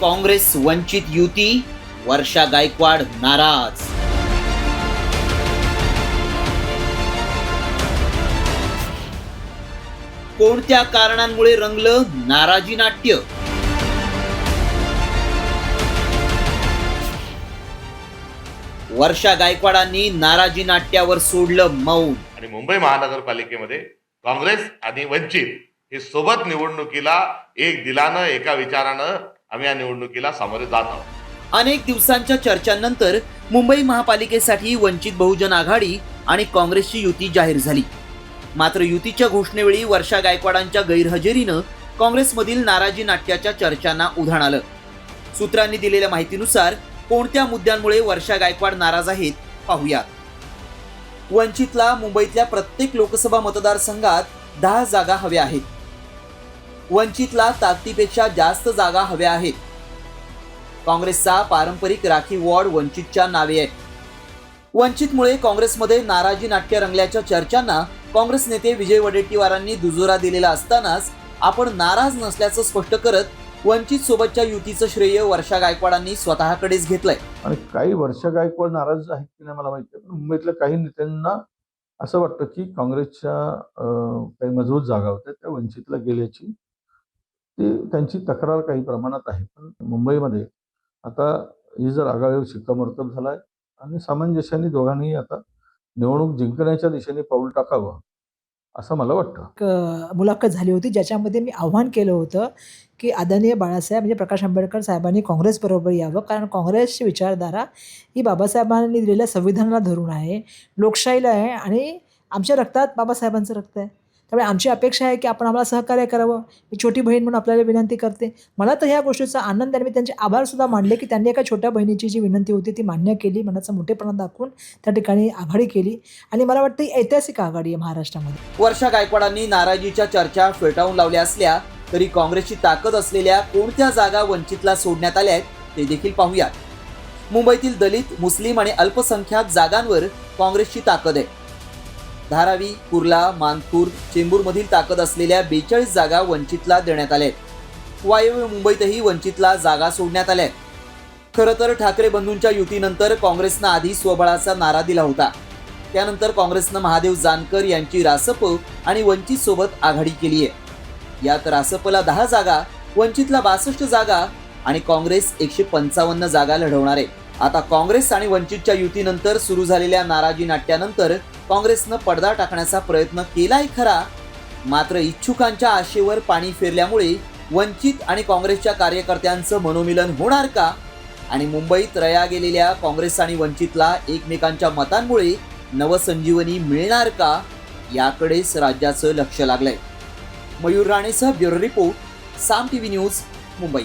काँग्रेस वंचित युती, वर्षा गायकवाड नाराज. कोणत्या कारणांमुळे रंगलं नाराजी नाट्य? वर्षा गायकवाडांनी नाराजी नाट्यावर सोडलं मौन. आणि मुंबई महानगरपालिकेमध्ये काँग्रेस आणि वंचित हे सोबत निवडणुकीला एक दिलानं एका विचारानं आम्ही या निवडणुकीला सामोरे जात आहोत. अनेक दिवसांच्या चर्चांनंतर मुंबई महापालिकेसाठी वंचित बहुजन आघाडी आणि काँग्रेसची युती जाहीर झाली. मात्र युतीच्या घोषणेवेळी वर्षा गायकवाडांच्या गैरहजेरीनं काँग्रेसमधील नाराजी नाट्याच्या चर्चांना उधाण आलं. सूत्रांनी दिलेल्या माहितीनुसार कोणत्या मुद्द्यांमुळे वर्षा गायकवाड नाराज आहेत पाहूया. वंचितला मुंबईतल्या प्रत्येक लोकसभा मतदारसंघात 10 जागा हव्या आहेत. वंचितला ताकदीपेक्षा जास्त जागा हव्या आहेत. काँग्रेसचा पारंपरिक राखीव वॉर्ड वंचितच्या नावे आहे. वंचितमुळे काँग्रेसमध्ये नाराजी नाट्य रंगल्याच्या चर्चांना काँग्रेस नेते विजय वडेट्टीवारांनी दुजोरा दिलेला असतानाच आपण नाराज नसल्याचं स्पष्ट करत वंचित सोबतच्या युतीचं श्रेय वर्षा गायकवाडांनी स्वतःकडेच घेतलंय. आणि काही वर्षा गायकवाड नाराज आहेत की नाही मला माहिती आहे, पण मुंबईतल्या काही नेत्यांना असं वाटतं की काँग्रेसच्या काही मजबूत जागा होत्या त्या वंचितला गेल्याची त्यांची तक्रार काही प्रमाणात आहे. पण मुंबईमध्ये आता ही जर आघाडीवर शिक्कामोर्तब झालाय आणि सामंजस्याने दोघांनी आता निवडणूक जिंकण्याच्या दिशेने पाऊल टाकावं असं मला वाटतं. मुलाखत झाली होती ज्याच्यामध्ये मी आव्हान केलं होतं की आदरणीय बाळासाहेब म्हणजे प्रकाश आंबेडकर साहेबांनी काँग्रेसबरोबर यावं, कारण काँग्रेसची विचारधारा ही बाबासाहेबांनी दिलेल्या संविधानाला धरून आहे, लोकशाहीला आहे आणि आमच्या रक्तात बाबासाहेबांचं रक्त आहे. त्यामुळे आमची अपेक्षा आहे की आपण आम्हाला सहकार्य करावं. मी छोटी बहीण म्हणून आपल्याला विनंती करते. मला तर ह्या गोष्टीचा आनंद आहे. मी त्यांचे आभारसुद्धा मानले की त्यांनी एका छोट्या बहिणीची जी विनंती होती ती मान्य केली, मनाचा मोठेपणा दाखवून त्या ठिकाणी आघाडी केली आणि मला वाटतं ही ऐतिहासिक आघाडी आहे महाराष्ट्रामध्ये. वर्षा गायकवाडांनी नाराजीच्या चर्चा फेटाळून लावल्या असल्या तरी काँग्रेसची ताकद असलेल्या कोणत्या जागा वंचितला सोडण्यात आल्या आहेत ते देखील पाहूयात. मुंबईतील दलित, मुस्लिम आणि अल्पसंख्याक जागांवर काँग्रेसची ताकद आहे. धारावी, कुर्ला, मानपूर, चेंबूरमधील ताकद असलेल्या 42 जागा वंचितला देण्यात आल्या आहेत. वायव्य मुंबईतही वंचितला जागा सोडण्यात आल्या आहेत. खरं तर ठाकरे बंधूंच्या युतीनंतर काँग्रेसनं आधी स्वबळाचा नारा दिला होता. त्यानंतर काँग्रेसनं महादेव जानकर यांची रासप आणि वंचित सोबत आघाडी केली आहे. यात रासपला 10 जागा, वंचितला 62 जागा आणि काँग्रेस 155 जागा लढवणार आहे. आता काँग्रेस आणि वंचितच्या युतीनंतर सुरू झालेल्या नाराजी नाट्यानंतर काँग्रेसनं पडदा टाकण्याचा प्रयत्न केलाय खरा, मात्र इच्छुकांच्या आशेवर पाणी फिरल्यामुळे वंचित आणि काँग्रेसच्या कार्यकर्त्यांचं मनोमिलन होणार का आणि मुंबईत रया गेलेल्या काँग्रेस आणि वंचितला एकमेकांच्या मतांमुळे नवसंजीवनी मिळणार का याकडेच राज्याचं लक्ष लागलंय. मयूर राणेसह ब्युरो रिपोर्ट, साम टीव्ही न्यूज, मुंबई.